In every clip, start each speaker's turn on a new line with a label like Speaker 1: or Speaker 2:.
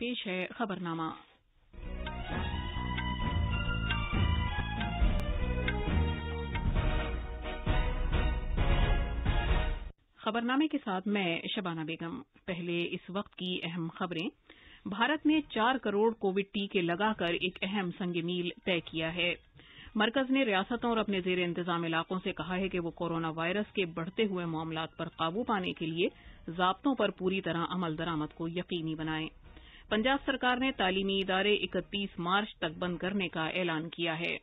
Speaker 1: پیش ہے خبرنامہ۔ خبرنامے کے ساتھ میں شبانہ بیگم۔ پہلے اس وقت کی اہم خبریں۔ بھارت نے 4 کروڑ کووڈ ٹیکے لگا کر ایک اہم سنگ میل طے کیا ہے۔ مرکز نے ریاستوں اور اپنے زیر انتظام علاقوں سے کہا ہے کہ وہ کورونا وائرس کے بڑھتے ہوئے معاملات پر قابو پانے کے لیے ضابطوں پر پوری طرح عمل درآمد کو یقینی بنائیں۔ پنجاب سرکار نے تعلیمی ادارے 31 مارچ تک بند کرنے کا اعلان کیا ہے۔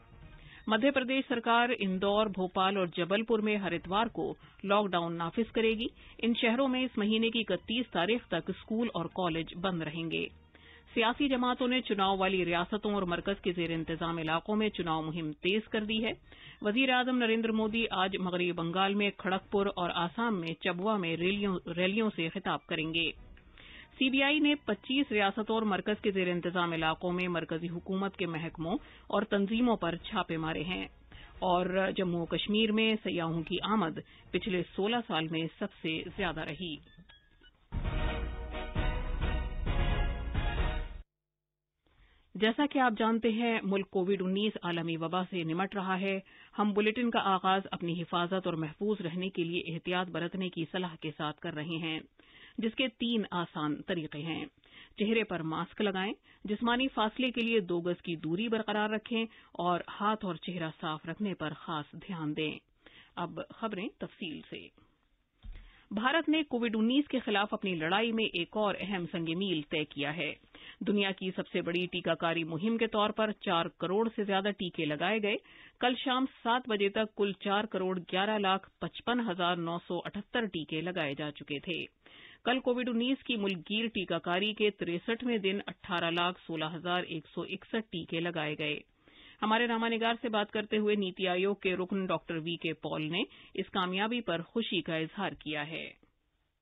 Speaker 1: مدھیہ پردیش سرکار اندور، بھوپال اور جبل پور میں ہر اتوار کو لاک ڈاؤن نافذ کرے گی۔ ان شہروں میں اس مہینے کی 31 تاریخ تک اسکول اور کالج بند رہیں گے۔ سیاسی جماعتوں نے چناؤ والی ریاستوں اور مرکز کے زیر انتظام علاقوں میں چناؤ مہم تیز کر دی ہے۔ وزیر اعظم نریندر مودی آج مغربی بنگال میں کھڑگ پور اور آسام میں چبوا میں ریلیوں سے خطاب کریں گے۔ سی بی آئی نے 25 ریاستوں اور مرکز کے زیر انتظام علاقوں میں مرکزی حکومت کے محکموں اور تنظیموں پر چھاپے مارے ہیں، اور جموں و کشمیر میں سیاحوں کی آمد پچھلے 16 سال میں سب سے زیادہ رہی۔ جیسا کہ آپ جانتے ہیں، ملک کووڈ-19 عالمی وبا سے نمٹ رہا ہے۔ ہم بلیٹن کا آغاز اپنی حفاظت اور محفوظ رہنے کے لیے احتیاط برتنے کی صلاح کے ساتھ کر رہے ہیں، جس کے 3 آسان طریقے ہیں۔ چہرے پر ماسک لگائیں، جسمانی فاصلے کے لیے 2 گز کی دوری برقرار رکھیں اور ہاتھ اور چہرہ صاف رکھنے پر خاص دھیان دیں۔ اب خبریں تفصیل سے۔ بھارت نے کووڈ-19 کے خلاف اپنی لڑائی میں ایک اور اہم سنگ میل طے کیا ہے۔ دنیا کی سب سے بڑی ٹیکہ کاری مہم کے طور پر 4 کروڑ سے زیادہ ٹیکے لگائے گئے۔ کل شام 7 بجے تک کل 4 کروڑ 11,55,978 ٹیکے لگائے جا چکے تھے۔ کل کووڈ-19 کی ملک گیر ٹیکہ کاری کے 63ویں دن 18,16,161 ٹیکے لگائے گئے۔ ہمارے نامہ نگار سے بات کرتے ہوئے نیتی آیوگ کے رکن ڈاکٹر وی کے پال نے اس کامیابی پر خوشی کا اظہار کیا ہے۔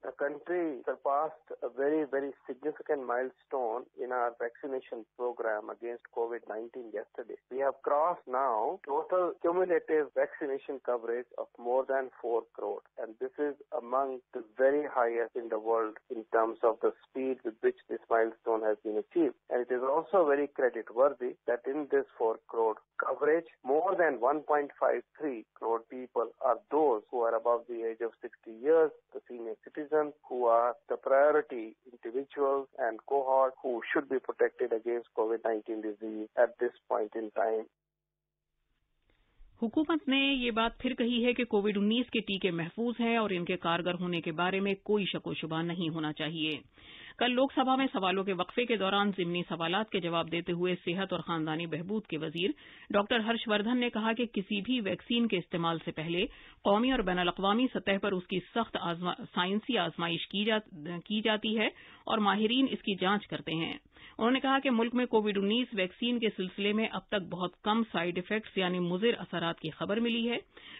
Speaker 2: The country surpassed a very, very significant milestone in our vaccination program against COVID-19 yesterday. We have crossed now total cumulative vaccination coverage of more than 4 crore. And this is among the very highest in the world in terms of the speed with which this milestone has been achieved. And it is also very credit-worthy that in this 4 crore coverage, more than 1.53 crore people are those who are above the age of 60 years, the senior citizens, who are the priority individuals and cohort who should be protected against COVID-19 disease at this point in time.
Speaker 1: حکومت نے یہ بات پھر کہی ہے کہ COVID-19 کے ٹیکے محفوظ ہیں اور ان کے کارگر ہونے کے بارے میں کوئی شک و شبہ نہیں ہونا چاہیے۔ کل لوک سبھا میں سوالوں کے وقفے کے دوران ضمنی سوالات کے جواب دیتے ہوئے صحت اور خاندانی بہبود کے وزیر ڈاکٹر ہرش وردھن نے کہا کہ کسی بھی ویکسین کے استعمال سے پہلے قومی اور بین الاقوامی سطح پر اس کی سخت سائنسی آزمائش کی جاتی ہے اور ماہرین اس کی جانچ کرتے ہیں۔ انہوں نے کہا کہ ملک میں کووڈ-19 ویکسین کے سلسلے میں اب تک بہت کم سائیڈ ایفیکٹس یعنی مضر اثرات کی خبر ملی ہے۔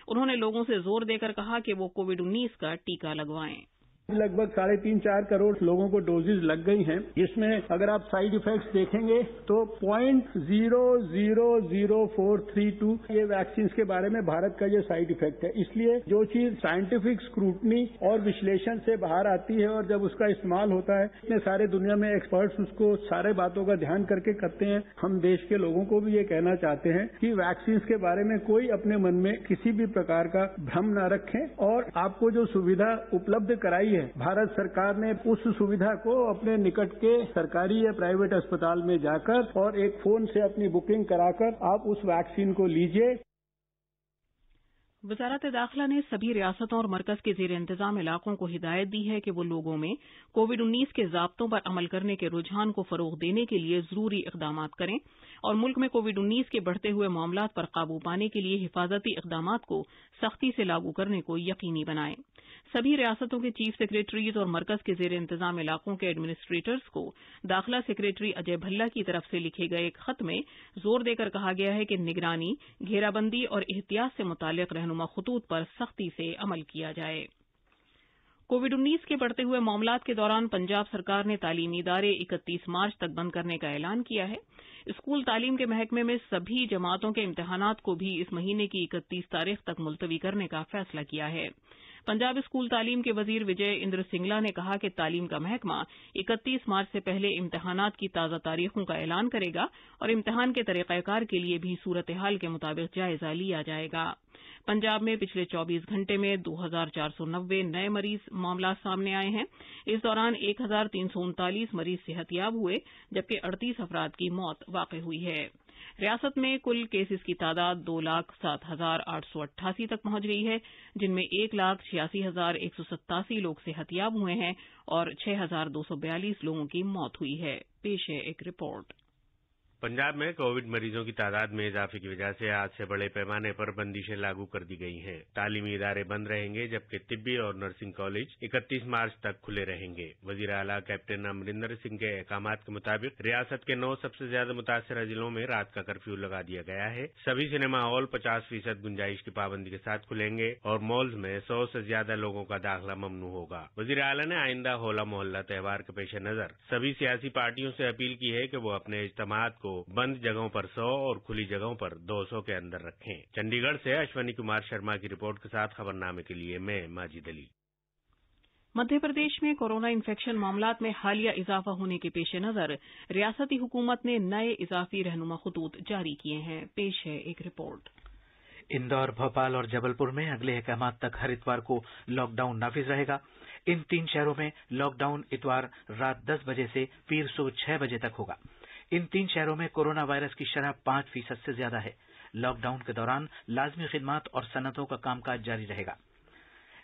Speaker 1: انہوں نے لوگوں سے زور دے کر کہا کہ وہ کووڈ-19 کا ٹیکہ لگوائیں۔
Speaker 3: لگ بھگ 3.5-4 کروڑ لوگوں کو ڈوزز لگ گئی ہیں، جس میں اگر آپ سائیڈ ایفیکٹس دیکھیں گے تو 0.00432 یہ ویکسینز کے بارے میں بھارت کا یہ سائیڈ ایفیکٹ ہے۔ اس لیے جو چیز سائنٹیفک اسکروٹنی اور وشلیشن سے باہر آتی ہے اور جب اس کا استعمال ہوتا ہے، اتنے سارے دنیا میں ایکسپرٹس اس کو سارے باتوں کا دھیان کر کے کرتے ہیں۔ ہم دیش کے لوگوں کو بھی یہ کہنا چاہتے ہیں کہ ویکسینز کے بارے میں کوئی اپنے من میں کسی بھی پرکار کا بھرم نہ رکھیں، اور آپ کو جو سویدھا اپلبدھ کرائی ہے بھارت سرکار نے اس سویدھا کو اپنے نکٹ کے سرکاری یا پرائیویٹ اسپتال میں جا کر اور ایک فون سے اپنی بکنگ کرا کر آپ اس ویکسین کو لیجئے۔
Speaker 1: وزارت داخلہ نے سبھی ریاستوں اور مرکز کے زیر انتظام علاقوں کو ہدایت دی ہے کہ وہ لوگوں میں کووڈ-19 کے ضابطوں پر عمل کرنے کے رجحان کو فروغ دینے کے لیے ضروری اقدامات کریں اور ملک میں کووڈ-19 کے بڑھتے ہوئے معاملات پر قابو پانے کے لیے حفاظتی اقدامات کو سختی سے لاگو کرنے کو یقینی بنائیں۔ سبھی ریاستوں کے چیف سیکریٹریز اور مرکز کے زیر انتظام علاقوں کے ایڈمنسٹریٹرز کو داخلہ سیکریٹری اجے بھلا کی طرف سے لکھے گئے ایک خط میں زور دے کر کہا گیا ہے کہ نگرانی، گھیرا بندی اور احتیاط سے متعلق رہنما خطوط پر سختی سے عمل کیا جائے۔ کووڈ-19 کے بڑھتے ہوئے معاملات کے دوران پنجاب سرکار نے تعلیمی ادارے 31 مارچ تک بند کرنے کا اعلان کیا ہے۔ اسکول تعلیم کے محکمے میں سبھی جماعتوں کے امتحانات کو بھی اس مہینے کی 31 تاریخ تک ملتوی کرنے کا فیصلہ کیا ہے۔ पंजाब स्कूल तालीम के वजीर विजय इंद्र सिंगला ने कहा कि तालीम का महकमा 31 मार्च से पहले इम्तिहानात की ताज़ा तारीखों का ऐलान करेगा और इम्तिहान के तरीक़ाकार के लिए भी सूरत हाल के मुताबिक जायजा लिया जाएगा। पंजाब में पिछले 24 घंटे में 2490 नए मरीज मामला सामने आए हैं। इस दौरान 1339 मरीज सेहतियाब हुए, जबकि 38 अफराद की मौत वाक़ई हुई है। रियासत में कुल केसेस की तादाद 2,07,888 तक पहुंच गई है, जिनमें 1,86,187 लोग सेहतियाब हुए हैं और 6,242 लोगों की मौत हुई है। पेश है एक रिपोर्ट।
Speaker 4: पंजाब में कोविड मरीजों की तादाद में इजाफे की वजह से आज से बड़े पैमाने पर बंदिशें लागू कर दी गई हैं। तालीमी इदारे बंद रहेंगे, जबकि तिब्बी और नर्सिंग कॉलेज 31 मार्च तक खुले रहेंगे। वजीर आला कैप्टन अमरिंदर सिंह के अहकामात के मुताबिक रियासत के 9 सबसे ज्यादा मुतासरा जिलों में रात का कर्फ्यू लगा दिया गया है। सभी सिनेमा हॉल 50% गुंजाइश की पाबंदी के साथ खुलेंगे और मॉल्स में 100 से ज्यादा लोगों का दाखिला ममनू होगा। वजीर आला ने आइंदा होला मोहल्ला त्योहार के पेश नजर सभी सियासी पार्टियों से अपील की है कि वो अपने इज्तिमात को बंद जगहों पर 100 और खुली जगहों पर 200 के अंदर रखें। चंडीगढ़ से अश्वनी कुमार शर्मा की रिपोर्ट के साथ खबरनामे के लिए मैं माजिद अली।
Speaker 1: मध्य प्रदेश में कोरोना इन्फेक्शन मामलात में हालिया इजाफा होने के पेश नजर रियासती हुकूमत ने नए इजाफी रहनुमा खतूत जारी किए हैं। पेश है एक रिपोर्ट।
Speaker 5: इंदौर, भोपाल और जबलपुर में अगले अहकामात तक हर इतवार को लॉकडाउन नाफिज रहेगा। इन 3 शहरों में लॉकडाउन इतवार रात 10 बजे से फिर सुबह 6 बजे तक होगा। इन 3 शहरों में कोरोना वायरस की शरह 5% से ज्यादा है। लॉकडाउन के दौरान लाजमी खिदमात और सनतों का कामकाज जारी रहेगा।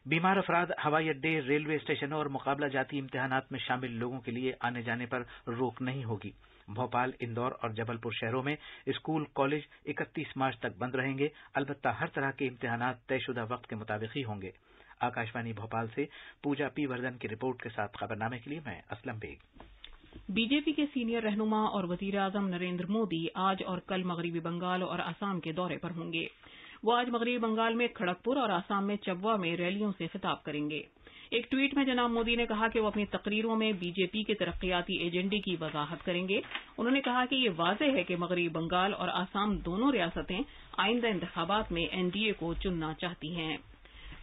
Speaker 5: बीमार अफराद, हवाई अड्डे, रेलवे स्टेशनों और मुकाबला जाती इम्तिहानात में शामिल लोगों के लिए आने जाने पर रोक नहीं होगी। भोपाल, इंदौर और जबलपुर शहरों में स्कूल, कॉलेज 31 मार्च तक बंद रहेंगे। अलबत्ता हर तरह के इम्तिहानात तयशुदा वक्त के मुताबिक ही होंगे। आकाशवाणी भोपाल से पूजा पी वर्धन की रिपोर्ट के साथ खबरनामे के लिए मैं असलम बेग।
Speaker 1: बीजेपी के सीनियर रहनुमा और वजीर आजम नरेंद्र मोदी आज और कल मगरबी बंगाल और असम के दौरे पर होंगे। वो आज मगरबी बंगाल में खड़गपुर और असम में चबवा में रैलियों से खिताब करेंगे। एक ट्वीट में जनाब मोदी ने कहा कि वो अपनी तकरीरों में बीजेपी के तरक्याती एजेंडे की वजाहत करेंगे। उन्होंने कहा कि ये वाज़ेह है कि मगरबी बंगाल और असम दोनों रियासतें आइंदा इंतखाबात में एनडीए को चुनना चाहती हैं।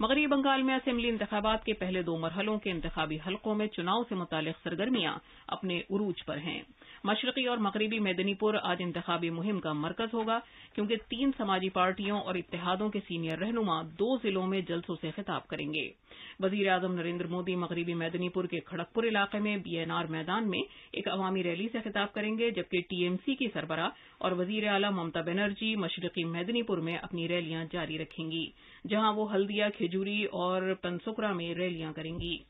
Speaker 1: मगरबी बंगाल में असेंबली इंतखाबात के पहले 2 मरहलों के इंतखाबी हलकों में चुनाव से मुतालिक सरगर्मियां अपने उरूज पर हैं। मशरकी और मगरबी मेदिनीपुर आज इंतखाबी मुहिम का मरकज होगा, क्योंकि 3 समाजी पार्टियों और इत्तेहादों के सीनियर रहनुमा 2 जिलों में जलसों से खिताब करेंगे। वजीर आजम नरेंद्र मोदी मगरबी मेदिनीपुर के खड़गपुर इलाके में बीएनआर मैदान में एक अवामी रैली से खिताब करेंगे, जबकि टीएमसी की सरबराह और वजीर आला ममता बनर्जी मशरकी मेदिनीपुर में अपनी रैलियां जारी रखेंगी, जहां वो हल्दिया, खिजूरी और पनसुकरा में रैलियां करेंगी।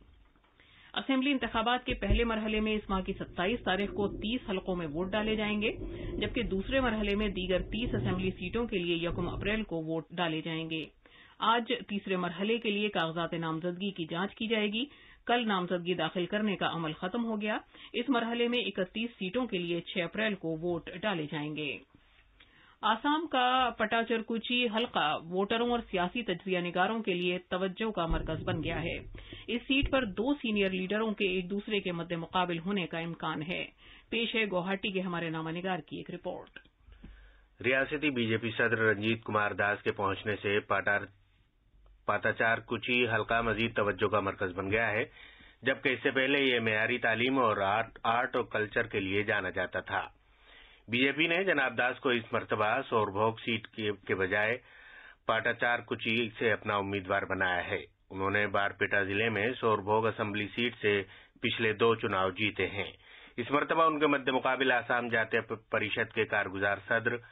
Speaker 1: असेंबली इंतखाबात के पहले मरहले में इस माह की 27 तारीख को 30 हलकों में वोट डाले जाएंगे, जबकि दूसरे मरहले में दीगर 30 असेंबली सीटों के लिए 1 अप्रैल को वोट डाले जाएंगे। आज तीसरे मरहले के लिए कागजात नामजदगी की जांच की जाएगी। कल नामजदगी दाखिल करने का अमल खत्म हो गया। इस मरहले में 31 सीटों के लिए 6 अप्रैल को वोट डाले जाएंगे। आसाम का पटाचरकुची हलका वोटरों और सियासी तज्जिया निगारों के लिए तवज्जो का मरकज बन गया है। इस सीट पर 2 सीनियर लीडरों के एक दूसरे के मद्दे मुकाबिल होने का इम्कान है। पेश है गुवाहाटी के हमारे नामानिगार की एक रिपोर्ट।
Speaker 4: रियासती बीजेपी सदर रंजीत कुमार दास के पहुंचने से पाटाचारकुची हलका मजीद तवज्जो का मरकज बन गया है, जबकि इससे पहले ये मेयारी तालीम और आर्ट और कल्चर के लिए जाना जाता था। बीजेपी ने जनाब दास को इस मर्तबा सोरभोग सीट के बजाय पाटाचारकुची से अपना उम्मीदवार बनाया है। उन्होंने बारपेटा जिले में सोरभोग असेंबली सीट से पिछले 2 चुनाव जीते हैं। इस मर्तबा उनके मध्य मुकाबले आसाम जातीय परिषद के कारगुजार सदर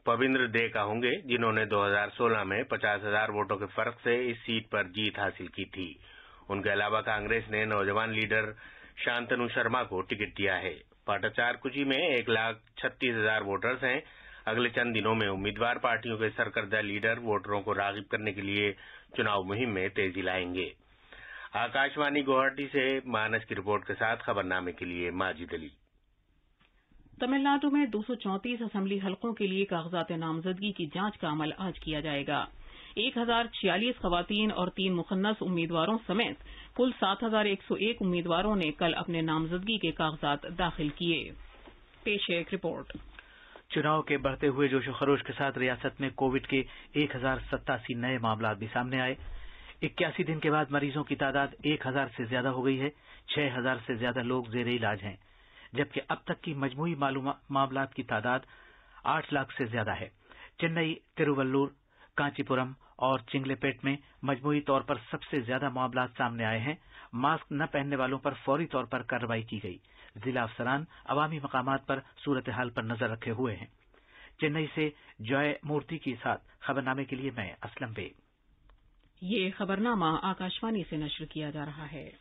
Speaker 4: पविंद्र देका होंगे, जिन्होंने 2016 में 50,000 वोटों के फर्क से इस सीट पर जीत हासिल की थी। उनके अलावा कांग्रेस ने नौजवान लीडर शांतनु शर्मा को टिकट दिया है। पाटाचारकुची में 1,36,000 वोटर्स हैं। अगले चंद दिनों में उम्मीदवार पार्टियों के सरकर्दा लीडर वोटरों को राग़िब करने के लिए चुनाव मुहिम में तेजी लाएंगे। आकाशवाणी गुवाहाटी से मानस की रिपोर्ट के साथ खबरनामे के लिए माजिद अली।
Speaker 1: तमिलनाडु में 234 असेंबली हलकों के लिए कागजात नामजदगी की जांच का अमल आज किया जाएगा। 1046 खवातीन और 3 मुखन्नस उम्मीदवारों समेत कुल 7101 उम्मीदवारों ने कल अपने नामजदगी के कागजात दाखिल किए। पेश है एक रिपोर्ट।
Speaker 5: चुनाव के बढ़ते हुए जोशो खरोश के साथ रियासत में कोविड के 1087 नए मामला भी सामने आए। 81 दिन के बाद मरीजों की तादाद 1000 से ज्यादा हो गई है। 6000 से ज्यादा लोग जेर इलाज हैं, जबकि अब तक की मजमूई मामलात की तादाद 8 लाख से ज्यादा है। चेन्नई, तिरुवल्लुर, कांचीपुरम और चिंगलेपेट में मजमूई तौर पर सबसे ज्यादा मामलात सामने आए हैं। मास्क न पहनने वालों पर फौरी तौर पर कार्रवाई की गई। जिला अफसरान अवामी मकामात पर सूरत हाल पर नजर रखे हुए हैं। चेन्नई से जॉय मूर्ति के साथ खबरनामे के लिए मैं असलम बेग।
Speaker 1: ये खबरनामा आकाशवाणी से नश्र किया जा रहा है।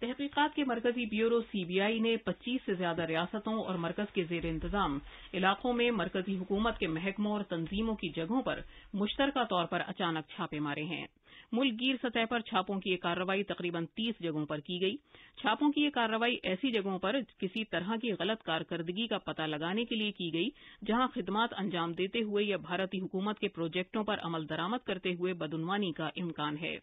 Speaker 1: तहकीकात के मरकजी ब्यूरो सीबीआई ने 25 से ज्यादा रियासतों और मरकज के जेर इंतजाम इलाकों में मरकजी हुकूमत के महकमों और तंजीमों की जगहों पर मुश्तरका तौर पर अचानक छापे मारे हैं। मुल्कगीर सतह पर छापों की ये कार्रवाई तकरीबन 30 जगहों पर की गई। छापों की ये कार्रवाई ऐसी जगहों पर किसी तरह की गलत कारकर्दगी का पता लगाने के लिए की गई, जहां खिदमात अंजाम देते हुए या भारतीय हुकूमत के प्रोजेक्टों पर अमल दरामद करते हुए बदउनवानी का इम्कान है।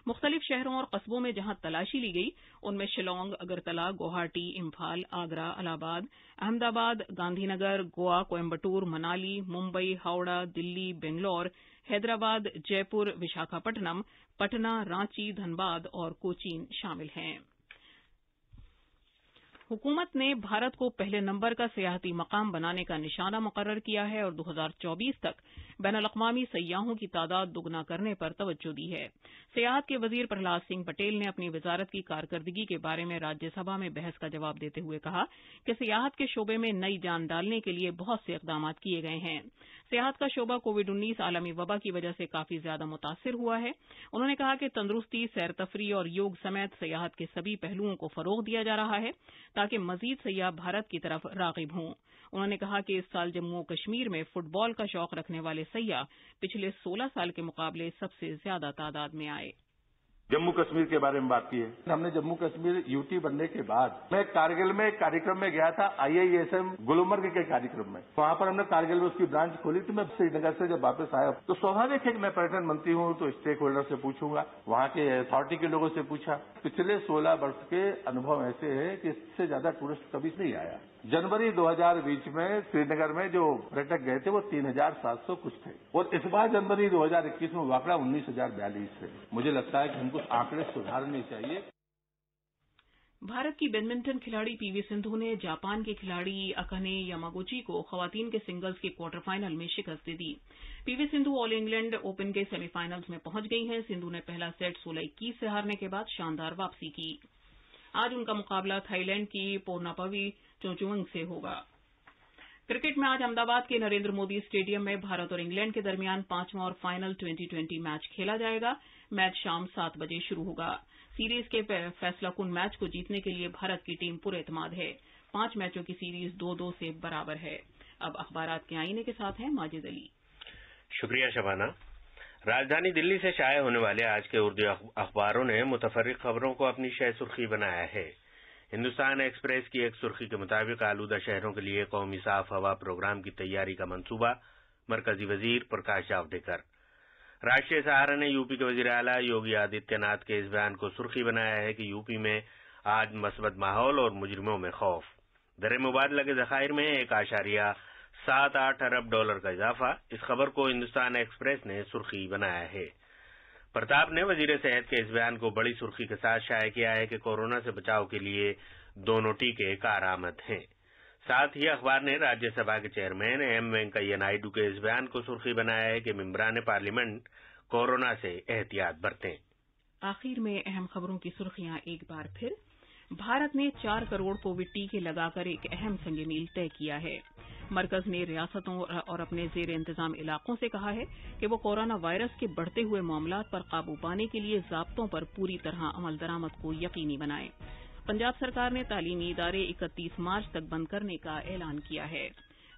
Speaker 1: मुख्तलिफ शहरों और कस्बों में जहां तलाशी ली गई, उनमें शिलोंग, अगरतला, गुवाहाटी, इम्फाल, आगरा, इलाहाबाद, अहमदाबाद, गांधीनगर, गोवा, कोयम्बटूर, मनाली, मुंबई, हावड़ा, दिल्ली, बेंगलोर, हैदराबाद, जयपुर, विशाखापट्टनम, पटना, रांची, धनबाद और कोचीन शामिल हैं। हुकूमत ने भारत को पहले नंबर का सियाहती मकाम बनाने का निशाना मुकर्रर किया है और 2024 तक बैनुल-अक़वामी सय्याहों की तादाद दुगना करने पर तवज्जो दी है। सियाहत के वजीर प्रहलाद सिंह पटेल ने अपनी वजारत की कारकर्दगी के बारे में राज्यसभा में बहस का जवाब देते हुए कहा कि सियाहत के शोबे में नई जान डालने के लिए बहुत से इक़दाम किए गए हैं। सियाहत का शोबा कोविड-19 आलमी वबा की वजह से काफी ज्यादा मुतासिर हुआ है। उन्होंने कहा कि तंदुरुस्ती, सैर तफरीह और योग समेत सियाहत के सभी पहलुओं को फरोग दिया जा रहा है ताकि मजीद सयाह भारत की तरफ राग़िब हों। उन्होंने कहा कि इस साल जम्मू और कश्मीर में फुटबॉल का शौक रखने वाले सयाह पिछले 16 साल के मुकाबले सबसे ज्यादा तादाद में आए।
Speaker 6: जम्मू कश्मीर के बारे में बात की है। हमने जम्मू कश्मीर यूटी बनने के बाद मैं कारगिल में एक कार्यक्रम में गया था, IISM गुलमर्ग के कार्यक्रम में। वहां पर हमने कारगिल में उसकी ब्रांच खोली थी। मैं श्रीनगर से जब वापस आया तो स्वाभाविक है कि मैं पर्यटन मंत्री हूं तो स्टेक होल्डर से पूछूंगा, वहां के अथॉरिटी के लोगों से पूछा। पिछले 16 वर्ष के अनुभव ऐसे है कि इससे ज्यादा टूरिस्ट कभी नहीं आया। जनवरी 2020 में श्रीनगर में जो पर्यटक गए थे वो 3700 कुछ थे और इस बार जनवरी 2021 में आंकड़ा 19,042 है। मुझे लगता है कि हमको आंकड़े सुधारने चाहिए।
Speaker 1: भारत की बैडमिंटन खिलाड़ी पीवी सिंधु ने जापान के खिलाड़ी अकाने यामागुची को खवातीन के सिंगल्स के क्वार्टर फाइनल में शिकस्त दे दी। PV Sindhu all England open के सेमीफाइनल्स में पहुंच गई हैं। सिंधु ने पहला सेट 16-21 से हारने के बाद शानदार वापसी की। आज उनका मुकाबला थाईलैंड की पोर्नापवी चोचुवंग से होगा। क्रिकेट में आज अहमदाबाद के नरेंद्र मोदी स्टेडियम में भारत और इंग्लैंड के दरमियान 5वां और फाइनल T20 मैच खेला जाएगा। मैच शाम 7 बजे शुरू होगा। सीरीज के फैसलाकुन मैच को जीतने के लिए भारत की टीम पूरे एतमाद है। 5 मैचों की सीरीज 2-2 से बराबर है। अब अखबारात के आईने के साथ हैं माजिद अली।
Speaker 4: शुक्रिया शबाना। राजधानी दिल्ली से शाये होने वाले आज के उर्दू अखबारों ने मुतफर्रिक खबरों को अपनी शह सुर्खी बनाया है। हिंदुस्तान एक्सप्रेस की एक सुर्खी के मुताबिक आलूदा शहरों के लिए कौमी साफ हवा प्रोग्राम की तैयारी का मंसूबा, मरकजी वजीर प्रकाश जावड़ेकर। राष्ट्रीय सहारा ने यूपी के वजीर आला योगी आदित्यनाथ के इस बयान को सुर्खी बनाया है कि यूपी में आज मस्बत माहौल और मुजरिमों में खौफ। दर मुबादला के जखायर में 1.78 अरब डॉलर का इजाफा। इस खबर को हिंदुस्तान एक्सप्रेस ने सुर्खी बनाया है। प्रताप ने वजीर सेहत के इस बयान को बड़ी सुर्खी के साथ शाये किया है कि कोरोना से बचाव के लिए दोनों टीके कारआमद हैं। साथ ही अखबार ने राज्यसभा के चेयरमैन एम वेंकैया नायडू के इस बयान को सुर्खी बनाया है कि मेंबरान पार्लियामेंट कोरोना से एहतियात बरतें।
Speaker 1: आखिर में अहम खबरों की सुर्खियां एक बार फिर। भारत ने 4 करोड़ कोविड टीके लगाकर एक अहम संग मील तय किया है। मरकज ने रियासतों और अपने जेर इंतजाम इलाकों से कहा है कि वो कोरोना वायरस के बढ़ते हुए मामलात पर काबू पाने के लिए ज़ाब्तों पर पूरी तरह अमल दरामद को यकीनी बनाए। पंजाब सरकार ने तालीमी इदारे 31 मार्च तक बंद करने का ऐलान किया है।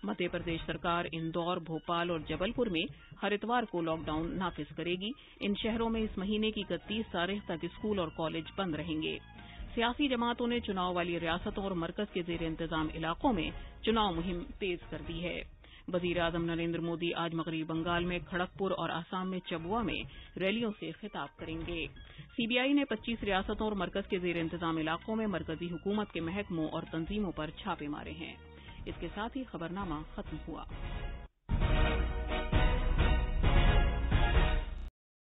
Speaker 1: मध्य प्रदेश सरकार इंदौर, भोपाल और जबलपुर में हर इतवार को लॉकडाउन नाफिज करेगी। इन शहरों में इस महीने की 31 तारीख तक स्कूल और कॉलेज बंद रहेंगे। सियासी जमातों ने चुनाव वाली रियासतों और मरकज के जेर इंतजाम इलाकों में चुनाव मुहिम तेज कर दी है। वजीर आजम नरेंद्र मोदी आज मगरबी बंगाल में खड़गपुर और आसाम में चबुआ में रैलियों से खिताब करेंगे। सीबीआई ने 25 रियासतों और मरकज के जेर इंतजाम इलाकों में मरकजी हुकूमत के महकमों और तंजीमों पर छापे मारे हैं। इसके साथ ही खबरनामा खत्म हुआ।